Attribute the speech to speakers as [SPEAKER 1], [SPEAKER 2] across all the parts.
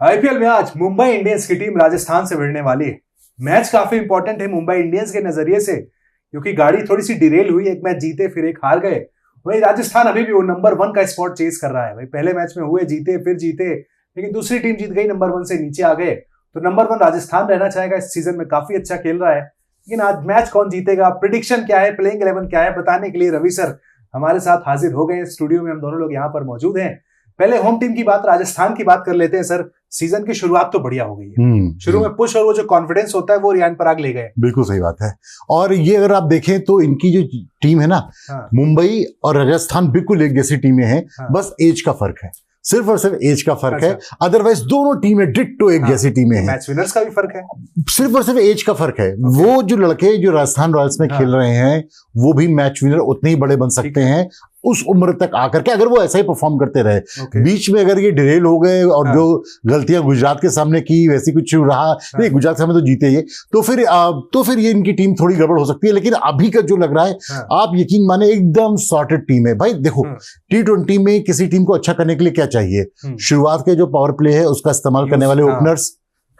[SPEAKER 1] IPL में आज Mumbai Indians की टीम राजस्थान से भिड़ने वाली है। मैच काफी इंपॉर्टेंट है मुंबई इंडियंस के नजरिए से, क्योंकि गाड़ी थोड़ी सी डिरेल हुई, एक मैच जीते फिर एक हार गए। वही राजस्थान अभी भी वो नंबर 1 का स्पॉट चेस कर रहा है। भाई पहले मैच में हुए जीते फिर जीते, लेकिन दूसरी टीम जीत गई, नंबर 1 से नीचे आ गए। तो नंबर 1 राजस्थान रहना चाहेगा, इस सीजन में काफी अच्छा खेल रहा है। लेकिन आज मैच कौन जीतेगा, प्रेडिक्शन क्या है, प्लेइंग 11 क्या है, बताने के लिए रवि सर हमारे साथ हाजिर हो गए। स्टूडियो में हम दोनों लोग यहाँ पर मौजूद हैं। पहले होम टीम की बात, राजस्थान की बात कर लेते हैं। सर, सीजन की शुरुआत तो बढ़िया हो गई है। शुरू में पुश और वो जो कॉन्फिडेंस होता है वो रियान पराग ले गए।
[SPEAKER 2] बिल्कुल सही बात है। और ये अगर आप देखें तो इनकी जो टीम है ना, मुंबई और राजस्थान बिल्कुल एक जैसी टीमें हैं। बस एज का फर्क है, सिर्फ और सिर्फ एज का फर्क है। अदरवाइज दोनों टीमें डिट्टो एक जैसी टीमें हैं।
[SPEAKER 1] मैच विनर्स का भी फर्क है,
[SPEAKER 2] सिर्फ और सिर्फ एज का फर्क है। वो जो लड़के जो राजस्थान रॉयल्स में खेल रहे हैं वो भी मैच विनर उतने ही बड़े बन सकते हैं उस उम्र तक आकर के, अगर वो ऐसा ही परफॉर्म करते रहे। बीच में अगर ये डिरेल हो गए और जो गलतियां गुजरात के सामने की वैसी कुछ रहा, नहीं गुजरात के सामने तो जीते ये, तो फिर ये इनकी टीम थोड़ी गड़बड़ हो सकती है। लेकिन अभी का जो लग रहा है, आप यकीन माने एकदम सॉर्टेड टीम है। भाई देखो, T20 में किसी टीम को अच्छा करने के लिए क्या चाहिए? शुरुआत के जो पावर प्ले है उसका इस्तेमाल करने वाले ओपनर्स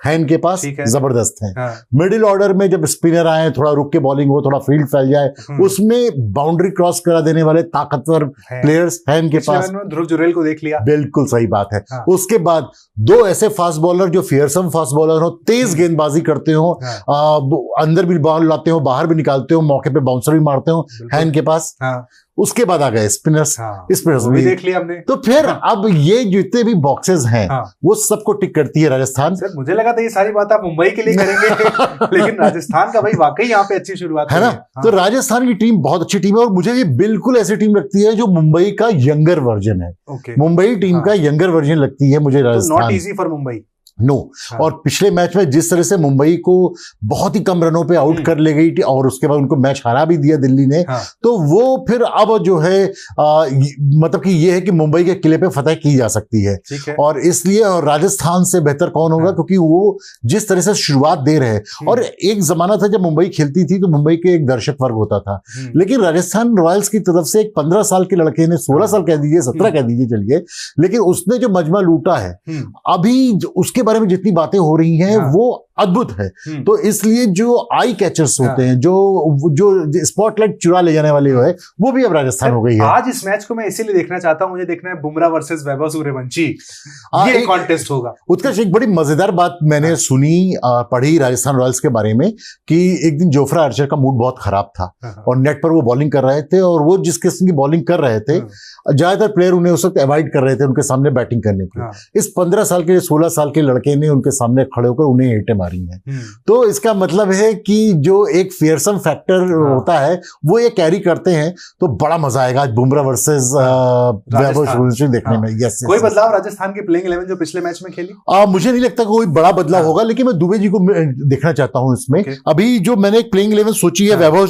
[SPEAKER 2] है इनके पास, जबरदस्त है। मिडिल ऑर्डर में जब स्पिनर आए, थोड़ा रुक के बॉलिंग हो, थोड़ा फील्ड फैल जाए, उसमें बाउंड्री क्रॉस करा देने वाले ताकतवर प्लेयर्स हैं इनके पास।
[SPEAKER 1] ध्रुव जुरेल को देख लिया,
[SPEAKER 2] बिल्कुल सही बात है। उसके बाद दो ऐसे फास्ट बॉलर जो फियरसम फास्ट बॉलर हो, तेज गेंदबाजी करते हो, अंदर भी बॉल लाते हो, बाहर भी निकालते हो, मौके पे बाउंसर भी मारते हो, है इनके पास। उसके बाद आ गए स्पिनर्स, स्पिनर्स भी
[SPEAKER 1] देख लिया हमने।
[SPEAKER 2] तो फिर अब ये जितने भी बॉक्सेस हैं वो सबको टिक करती है राजस्थान।
[SPEAKER 1] सर, मुझे लगा था ये सारी बात आप मुंबई के लिए करेंगे लेकिन राजस्थान का भाई वाकई यहाँ पे अच्छी शुरुआत
[SPEAKER 2] है ना। तो राजस्थान की टीम बहुत अच्छी टीम है और मुझे ये बिल्कुल ऐसी टीम लगती है जो मुंबई का यंगर वर्जन है। मुंबई टीम का यंगर वर्जन लगती है मुझे Rajasthan.
[SPEAKER 1] Not easy for Mumbai.
[SPEAKER 2] No. और पिछले मैच में जिस तरह से मुंबई को बहुत ही कम रनों पे आउट कर ले गई थी और उसके बाद उनको मैच हरा भी दिया दिल्ली ने, तो वो फिर अब जो है मतलब कि ये है कि मुंबई के किले पे फतह की जा सकती है। और इसलिए और राजस्थान से बेहतर कौन होगा, क्योंकि वो जिस तरह से शुरुआत दे रहे हैं। और एक जमाना था जब मुंबई खेलती थी तो मुंबई के एक दर्शक वर्ग होता था, लेकिन राजस्थान रॉयल्स की तरफ से एक 15 साल के लड़के ने, 16 साल कह दीजिए, 17 कह दीजिए चलिए, लेकिन उसने जो मजमा लूटा है अभी, उसके बारे में जितनी बातें हो रही हैं वो अद्भुत है। तो इसलिए जो आई कैचर्स होते हैं, जो स्पॉटलाइट चुरा ले जाने वाले है, वो भी अब राजस्थान हो गई है।
[SPEAKER 1] आज इस मैच को मैं इसीलिए देखना चाहता हूं, मुझे देखना है बुमराह वर्सेस वैभव सूर्यवंशी, ये कॉन्टेस्ट होगा।
[SPEAKER 2] उत्कर्ष, एक बड़ी मजेदार बात मैंने सुनी, पढ़ी राजस्थान रॉयल्स के बारे में, कि एक दिन जोफ्रा आर्चर का मूड बहुत खराब था और नेट पर वो बॉलिंग कर रहे थे, और वो जिस किस्म की बॉलिंग कर रहे थे ज्यादातर प्लेयर उन्हें उस वक्त अवॉइड कर रहे थे उनके सामने बैटिंग करने की। इस 15 साल के 16 साल के लड़के ने उनके सामने खड़े होकर उन्हें हिटें मारी हैं। तो इसका मतलब है कि जो एक फियरसम फैक्टर होता है वो ये कैरी करते हैं। तो बड़ा मजा आएगा आज बुमराह वर्सेस वैभव सूर्यवंशी देखने में। यस,
[SPEAKER 1] कोई बदलाव राजस्थान की प्लेइंग 11 जो पिछले मैच में खेली?
[SPEAKER 2] मुझे नहीं लगता कोई बड़ा बदलाव होगा, लेकिन मैं दुबे जी को देखना चाहता हूं इसमें। अभी जो मैंने एक प्लेइंग 11 सोची है, वैभव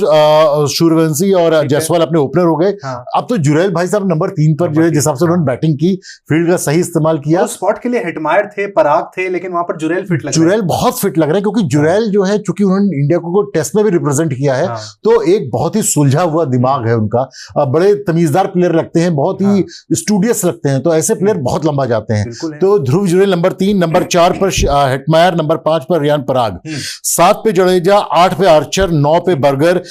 [SPEAKER 2] सूर्यवंशी और जायसवाल अपने ओपनर हो गए। अब तो जुरैल भाई साहब नंबर 3 पर जो है, जिस हिसाब से उन्होंने बैटिंग की, फील्ड का सही इस्तेमाल किया।
[SPEAKER 1] स्पॉट के लिए हेटमायर थे, पराग थे, लेकिन वहां पर जुरैल फिट लग रहे हैं।
[SPEAKER 2] जुरैल बहुत फिट लग रहे हैं, क्योंकि जुरैल जो है, चूंकि उन्होंने इंडिया को टेस्ट में भी रिप्रेजेंट किया है, तो एक बहुत ही सुलझा हुआ दिमाग है उनका। बड़े तमीजदार प्लेयर लगते हैं, बहुत ही स्टूडियस लगते हैं, तो ऐसे प्लेयर बहुत लंबा जाते हैं। तो ध्रुव जुरैल नंबर 3, नंबर 4 पर हेटमायर, नंबर 5 पर रियान पराग, 7 पे जडेजा, 8 पे आर्चर, 9 पे बर्गर,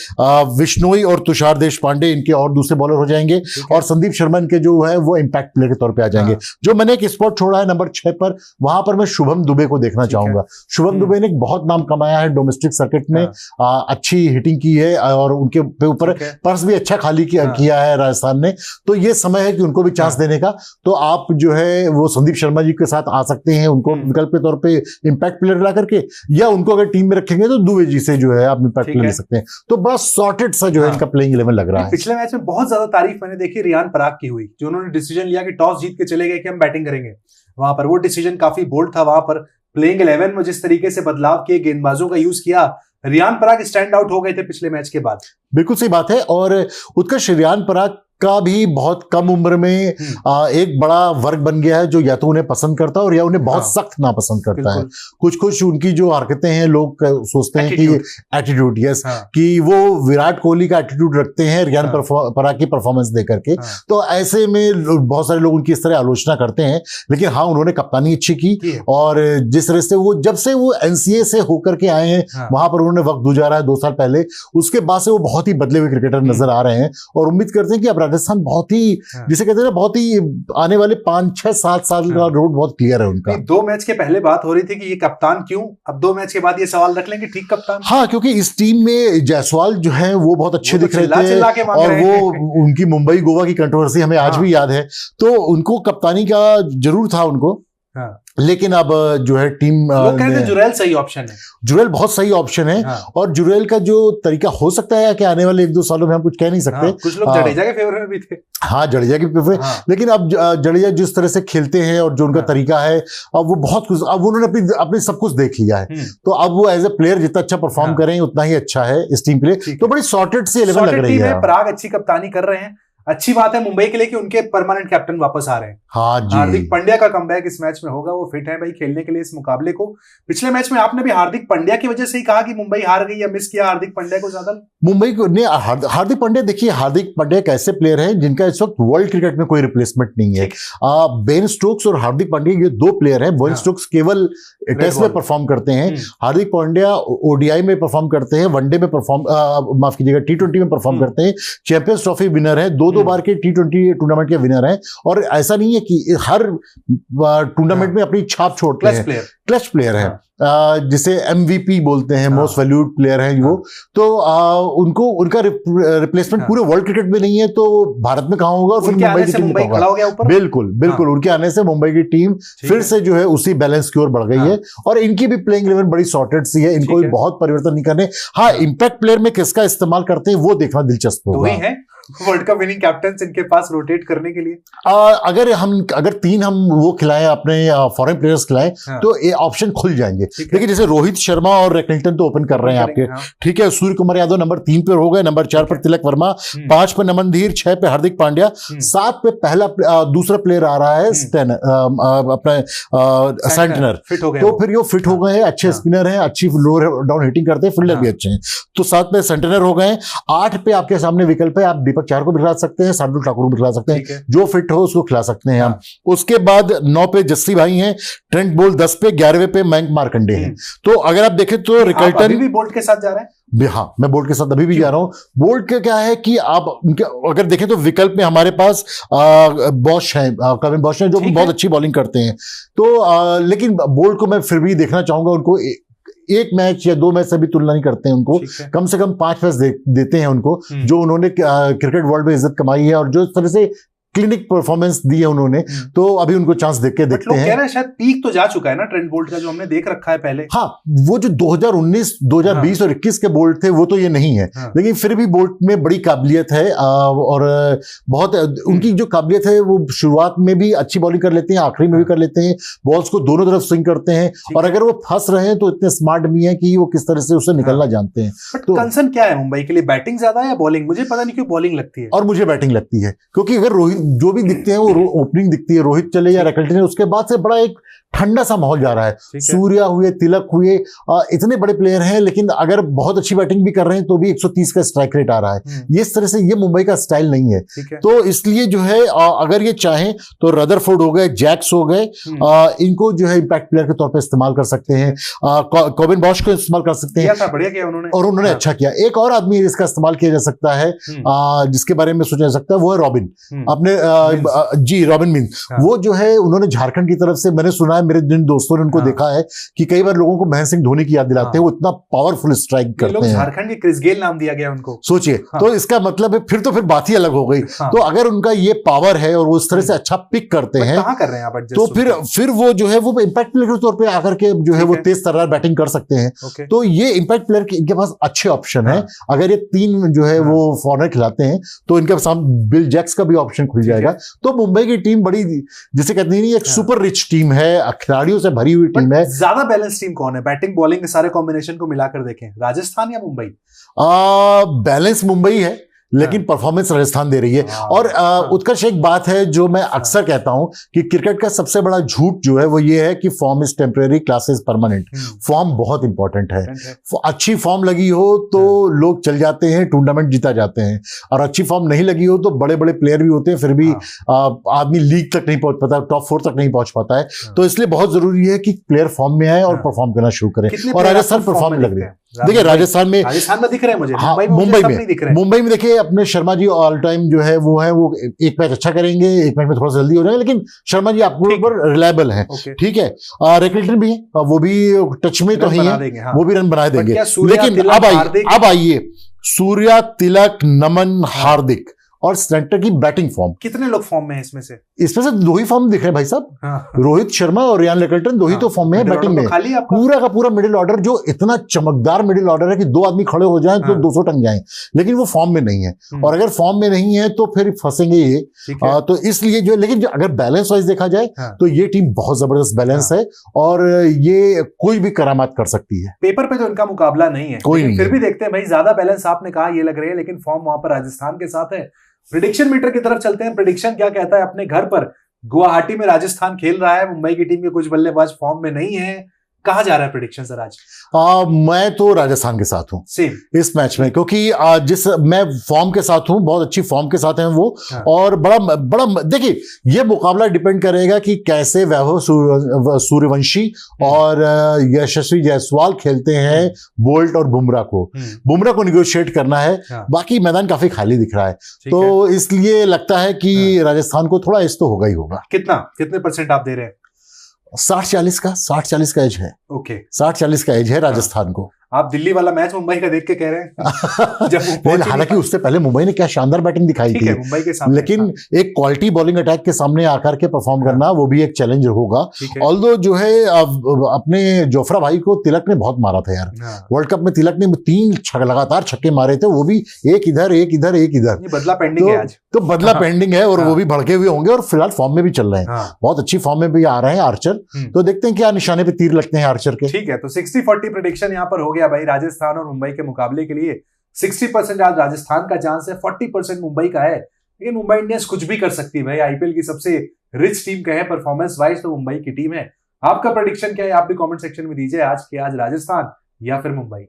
[SPEAKER 2] विश्नोई और तुषार देशपांडे इनके और दूसरे बॉलर हो जाएंगे, और संदीप शर्मा इनके जो है वो इंपैक्ट प्लेयर के तौर पे आ जाएंगे। जो मैंने एक स्पॉट छोड़ा है नंबर 6 पर, वहां पर मैं शुभम दुबे को देखना चाहूंगा। शुभम दुबे ने बहुत नाम कमाया है डोमेस्टिक सर्किट में, अच्छी हिटिंग की है और उनके ऊपर पर्स भी अच्छा खाली किया है राजस्थान ने। तो ये समय है कि उनको भी चांस देने का। तो आप जो है वो संदीप शर्मा जी के साथ आ सकते हैं, उनको विकल्प के तौर पे इंपैक्ट प्लेयर ला करके, या उनको अगर टीम में रखेंगे तो दुबे जी से जो है आप इंपैक्ट प्लेयर ले सकते हैं। तो बड़ा सॉर्टेड सा जो है इनका प्लेइंग 11 लग रहा है।
[SPEAKER 1] पिछले मैच में बहुत ज्यादा तारीफ मैंने देखी रियान पराग की हुई, जो उन्होंने डिसीजन लिया कि टॉस जीत के चले गए कि हम बैटिंग करेंगे। वहां पर वो डिसीजन काफी बोल्ड था। वहां पर प्लेइंग 11 में जिस तरीके से बदलाव किए, गेंदबाजों का यूज किया, रियान पराग स्टैंड आउट हो गए थे पिछले मैच के बाद।
[SPEAKER 2] बिल्कुल सही बात है। और उत्कर्ष, रियान पराग का भी बहुत कम उम्र में एक बड़ा वर्ग बन गया है जो या तो उन्हें पसंद करता है और या उन्हें बहुत सख्त नापसंद करता है। कुछ उनकी जो हरकतें हैं लोग सोचते हैं कि एटीट्यूड, यस, कि वो विराट कोहली का एटीट्यूड रखते हैं रियान पराग की परफॉर्मेंस देकर के। तो ऐसे में बहुत सारे लोग उनकी इस तरह आलोचना करते हैं, लेकिन हाँ उन्होंने कप्तानी अच्छी की और जिस तरह से वो जब से वो एनसीए से होकर के आए हैं वहां पर उन्होंने वक्त गुजारा है 2 साल पहले, उसके बाद से वो बहुत ही बदले हुए क्रिकेटर नजर आ रहे हैं और उम्मीद करते हैं कि अब राजस्थान बहुत ही, जिसे कहते हैं ना, बहुत ही आने वाले 5-6-7 साल का रोड बहुत क्लियर है उनका।
[SPEAKER 1] 2 मैच के पहले बात हो रही थी कि ये कप्तान क्यों, अब 2 मैच के बाद ये सवाल रख लेंगे ठीक कप्तान।
[SPEAKER 2] हाँ, क्योंकि इस टीम में जायसवाल जो है वो बहुत अच्छे दिख रहे थे और वो उनकी मुंबई गोवा की कंट्रोवर्सी हमें आज भी याद है, तो उनको कप्तानी का जरूर था उनको। लेकिन अब जो है टीम
[SPEAKER 1] लोग कहते हैं जुरैल सही ऑप्शन है,
[SPEAKER 2] जुरैल बहुत सही ऑप्शन है। और जुरैल का जो तरीका हो सकता है कि आने वाले 1-2 सालों में हम कुछ कह नहीं सकते।
[SPEAKER 1] कुछ लोग जडेजा के फेवर में भी थे।
[SPEAKER 2] हाँ, जडेजा के फेवर, लेकिन अब जडेजा जिस तरह से खेलते हैं और जो उनका तरीका है, अब वो बहुत कुछ, अब उन्होंने अपनी सब कुछ देख लिया है, तो अब वो एज ए प्लेयर जितना अच्छा परफॉर्म करें उतना ही अच्छा है इस टीम के लिए। तो बड़ी सॉर्टेड सी 11 लग रही है।
[SPEAKER 1] पराग अच्छी कप्तानी कर रहे हैं, अच्छी बात है मुंबई के लिए कि उनके परमानेंट कैप्टन वापस आ रहे हैं।
[SPEAKER 2] हाँ जी,
[SPEAKER 1] हार्दिक पांड्या का कमबैक इस मैच में होगा, वो फिट है भाई खेलने के लिए इस मुकाबले को। पिछले मैच में आपने भी हार्दिक पांड्या की वजह से ही कहा कि मुंबई हार गई या मिस किया हार्दिक पांड्या को ज्यादा।
[SPEAKER 2] मुंबई को ने हार्दिक पांड्या, देखिए हार्दिक पांड्या एक ऐसे प्लेयर हैं जिनका इस वक्त वर्ल्ड क्रिकेट में कोई रिप्लेसमेंट नहीं है। बेन स्टोक्स और हार्दिक पांड्या ये 2 प्लेयर हैं। बेन स्टोक्स केवल टेस्ट में परफॉर्म करते हैं, हार्दिक पांड्या ओडीआई में परफॉर्म करते हैं, वनडे में परफॉर्म, माफ कीजिएगा, T20 में परफॉर्म करते हैं, चैंपियंस ट्रॉफी विनर है, 2 बार के T20 टूर्नामेंट के विनर हैं। और ऐसा नहीं है कि हर टूर्नामेंट में अपनी छाप छोड़ते हैं, क्लच प्लेयर है, जिसे MVP बोलते हैं, मोस्ट वैल्यूड प्लेयर है वो। तो उनको उनका रिप्लेसमेंट पूरे वर्ल्ड क्रिकेट में नहीं है, तो भारत में कहां होगा? और फिर मुंबई की टीम में होगा। बिल्कुल बिल्कुल, उनके आने से मुंबई की टीम फिर से जो है उसी बैलेंस की ओर बढ़ गई है और इनकी भी प्लेइंग 11 बड़ी सॉर्टेड सी है, इनको भी बहुत परिवर्तन नहीं करने। हाँ, इंपैक्ट प्लेयर में किसका इस्तेमाल करते हैं वो देखना दिलचस्प होगा।
[SPEAKER 1] वर्ल्ड कप विनिंग कैप्टन इनके पास रोटेट करने के लिए
[SPEAKER 2] अगर 3 हम वो खिलाएं, अपने फॉरेन प्लेयर्स खिलाएं, तो ये ऑप्शन खुल जाएंगे। देखिए जैसे रोहित शर्मा और रैकलिंगटन तो ओपन कर रहे हैं आपके, ठीक है। सूर्य कुमार यादव नंबर 3 पे हो गए, नंबर 4 पर तिलक वर्मा, 5 पे नमन धीर, 6 पे हार्दिक पांड्या, 7 पे दूसरा प्लेयर आ रहा है अपना सेंटनर। तो फिर ये फिट हो गए हैं, अच्छे स्पिनर हैं, अच्छी लोअर डाउन हिटिंग करते हैं, फील्डर भी अच्छे हैं, तो 7 पे सेंटनर हो गए। 8 पे आपके सामने विकल्प है, आप दीपक चार को भी खिला सकते हैं, शार्दुल ठाकुर को भी खिला सकते हैं, जो फिट हो उसको खिला सकते हैं हम। उसके बाद 9 पे जस्सी भाई हैं, ट्रेंट बोल्ट 10 पे, 11वें पे मयंक मार्कंडे हैं। तो अगर आप देखें तो रिकल्टन
[SPEAKER 1] भी बोल्ट के साथ जा रहे हैं।
[SPEAKER 2] हाँ, मैं बोल्ट के साथ अभी भी जा रहा हूं। बोल्ट का क्या है कि आप उनके अगर देखें तो विकल्प में हमारे पास बॉश है, क्लेवेन बॉश है, जो बहुत अच्छी बॉलिंग करते हैं। तो लेकिन बोल्ट को मैं फिर भी देखना चाहूंगा, उनको 1 मैच या 2 मैच से भी तुलना नहीं करते हैं उनको, कम से कम 5 मैच देते हैं उनको, जो उन्होंने क्रिकेट वर्ल्ड में इज्जत कमाई है और जो इस तरह से क्लिनिक परफॉर्मेंस दी है उन्होंने, तो अभी उनको चांस देखते हैं।
[SPEAKER 1] कह रहे हैं शायद पीक तो जा चुका है ना ट्रेंट बोल्ट का, जो हमने देख रखा है पहले।
[SPEAKER 2] हाँ, वो जो 2019, 2020 और 21 के बोल्ट थे वो तो ये नहीं है, लेकिन फिर भी बोल्ट में बड़ी काबिलियत है और बहुत उनकी जो काबिलियत है वो शुरुआत में भी अच्छी बॉलिंग कर लेते हैं, आखिरी में भी कर लेते हैं, बॉल्स को दोनों तरफ स्विंग करते हैं, और अगर वो फंस रहे हैं तो इतने स्मार्ट भी हैं कि वो किस तरह से उससे निकलना जानते हैं।
[SPEAKER 1] तो कंसर्न क्या है मुंबई के लिए, बैटिंग ज्यादा है या बॉलिंग? मुझे पता नहीं क्यों बॉलिंग लगती है।
[SPEAKER 2] और मुझे बैटिंग लगती है, क्योंकि अगर रोहित जो भी दिखते हैं वो ओपनिंग दिखती है, रोहित चले या रैकलिंगटन, उसके बाद से बड़ा एक ठंडा सा माहौल जा रहा है। सूर्या हुए, तिलक हुए, इतने बड़े प्लेयर हैं, लेकिन अगर बहुत अच्छी बैटिंग भी कर रहे हैं तो भी 130 का स्ट्राइक रेट आ रहा है। ये इस तरह से ये मुंबई का स्टाइल नहीं है, तो इसलिए जो है अगर ये चाहें तो रदरफोर्ड हो गए, जैक्स हो गए, इनको जो है इंपैक्ट प्लेयर के तौर पर इस्तेमाल कर सकते हैं, कोबिन बॉश को इस्तेमाल कर सकते हैं।
[SPEAKER 1] बढ़िया किया उन्होंने,
[SPEAKER 2] और उन्होंने अच्छा किया। एक और आदमी इसका इस्तेमाल किया जा सकता है, जिसके बारे में सोचा जा सकता है, वो है रॉबिन, अपने जी रॉबिन मिंस। वो जो है उन्होंने झारखंड की तरफ से, मैंने सुना है, मेरे जिन दोस्तों ने उनको देखा है कि कई बार लोगों को महेंद्र सिंह धोनी की याद दिलाते हैं, वो इतना पावरफुल स्ट्राइक करते हैं।
[SPEAKER 1] झारखंड के क्रिस गेल नाम दिया गया उनको,
[SPEAKER 2] सोचिए। तो इसका मतलब है फिर तो फिर बात ही अलग हो गई। तो अगर उनका ये पावर है और वो उस तरह से अच्छा पिक करते हैं,
[SPEAKER 1] कर रहे हैं
[SPEAKER 2] तो फिर वो जो है वो इंपैक्ट प्लेयर के तौर पर आकर के जो है वो तेज तर्रार बैटिंग कर सकते हैं। तो ये इंपैक्ट प्लेयर इनके पास अच्छे ऑप्शन है। अगर ये 3 जो है वो फॉरनर खिलाते हैं तो इनके सामने बिल जैक्स का भी ऑप्शन खुल जाएगा। तो मुंबई की टीम बड़ी, जिसे कहते हैं, एक सुपर रिच टीम है, खिलाड़ियों से भरी हुई टीम है।
[SPEAKER 1] ज्यादा बैलेंस टीम कौन है? बैटिंग बॉलिंग सारे कॉम्बिनेशन को मिलाकर देखें, राजस्थान या मुंबई?
[SPEAKER 2] बैलेंस मुंबई है, लेकिन परफॉर्मेंस राजस्थान दे रही है। और उत्कर्ष, एक बात है जो मैं अक्सर कहता हूं कि क्रिकेट का सबसे बड़ा झूठ जो है वो ये है कि form is temporary, class is permanent. Form बहुत इंपॉर्टेंट है। अच्छी फॉर्म लगी हो तो लोग चल जाते हैं, टूर्नामेंट जीता जाते हैं, और अच्छी फॉर्म नहीं लगी हो तो बड़े बड़े प्लेयर भी होते हैं, फिर भी आदमी लीग तक नहीं पहुंच पाता, टॉप 4 तक नहीं पहुंच पाता है। तो इसलिए बहुत जरूरी है कि प्लेयर फॉर्म में आए और परफॉर्म करना शुरू करें। और राजस्थान परफॉर्म लग रही है। देखिए राजस्थान में
[SPEAKER 1] दिख रहे हैं मुझे,
[SPEAKER 2] मुंबई में देखिए अपने शर्मा जी ऑल टाइम जो है वो एक मैच अच्छा करेंगे, एक मैच में थोड़ा सा जल्दी हो जाएगा, लेकिन शर्मा जी आपको ऊपर रिलायबल है। ठीक है, रेकल्टन भी है, वो भी टच में तो ही है, वो भी रन बना देंगे। लेकिन अब आइए सूर्या, तिलक, नमन, हार्दिक और सेंटर की बैटिंग फॉर्म।
[SPEAKER 1] कितने लोग फॉर्म में हैं इसमें से?
[SPEAKER 2] 2 ही फॉर्म दिख रहे हैं भाई साहब। रोहित शर्मा और रियान लेकल्टन 2 ही तो फॉर्म में है बैटिंग में। पूरा का पूरा मिडिल ऑर्डर जो इतना चमकदार मिडिल ऑर्डर है कि 2 आदमी खड़े हो जाएं तो 200 टंग जाएं, लेकिन वो फॉर्म में नहीं है। और अगर फॉर्म में नहीं है तो फिर फंसेंगे ये। तो इसलिए जो, लेकिन जो अगर बैलेंस वाइज देखा जाए तो ये टीम बहुत जबरदस्त बैलेंस है और ये कोई भी करामात कर सकती है।
[SPEAKER 1] पेपर पे तो इनका मुकाबला नहीं है, फिर भी देखते हैं भाई, ज्यादा बैलेंस आपने कहा ये लग रही है, लेकिन फॉर्म वहां पर राजस्थान के साथ है। प्रेडिक्शन मीटर की तरफ चलते हैं। प्रेडिक्शन क्या कहता है? अपने घर पर गुवाहाटी में राजस्थान खेल रहा है, मुंबई की टीम के कुछ बल्लेबाज फॉर्म में नहीं है। कहा जा रहा है प्रेडिक्शन सर आज?
[SPEAKER 2] मैं तो राजस्थान के साथ हूं सेम इस मैच में, क्योंकि मैं फॉर्म के साथ हूं, बहुत अच्छी फॉर्म के साथ हैं वो। और बड़ा देखिए, ये मुकाबला डिपेंड करेगा कि कैसे वैभव सूर्यवंशी और यशस्वी जायसवाल खेलते हैं बोल्ट और बुमराह को। बुमराह को निगोशिएट करना है, बाकी मैदान काफी खाली दिख रहा है, तो इसलिए लगता है कि राजस्थान को थोड़ा इस तो होगा ही होगा।
[SPEAKER 1] कितने परसेंट आप दे रहे हैं?
[SPEAKER 2] 60-40 का एज है।
[SPEAKER 1] ओके,
[SPEAKER 2] 60-40 का एज है राजस्थान को।
[SPEAKER 1] आप दिल्ली वाला मैच मुंबई का देख के कह रहे हैं?
[SPEAKER 2] हालांकि उससे पहले मुंबई ने क्या शानदार बैटिंग दिखाई थी
[SPEAKER 1] मुंबई के सामने,
[SPEAKER 2] लेकिन एक क्वालिटी बॉलिंग अटैक के सामने आकर के परफॉर्म करना वो भी एक चैलेंज होगा। ऑल्दो जो है अपने जोफ्रा भाई को तिलक ने बहुत मारा था यार। वर्ल्ड कप में तिलक ने 3 लगातार छक्के मारे थे, वो भी एक इधर एक इधर एक इधर।
[SPEAKER 1] बदला पेंडिंग है आज,
[SPEAKER 2] तो बदला पेंडिंग है और वो भी भड़के हुए होंगे और फिलहाल फॉर्म में भी चल रहे हैं, बहुत अच्छी फॉर्म में भी आ रहे हैं आर्चर। तो देखते हैं क्या निशाने पे तीर लगते हैं आर्चर के।
[SPEAKER 1] ठीक है, तो 60-40 प्रेडिक्शन यहाँ पर हो गया भाई। राजस्थान और मुंबई के मुकाबले के लिए 60% आज राजस्थान का चांस है, 40% मुंबई का है। लेकिन मुंबई इंडियंस कुछ भी कर सकती है भाई। आईपीएल की सबसे रिच टीम कहे परफॉर्मेंस वाइज तो मुंबई की टीम है। आपका प्रेडिक्शन क्या है? आप भी कमेंट सेक्शन में दीजिए आज राजस्थान या फिर मुंबई।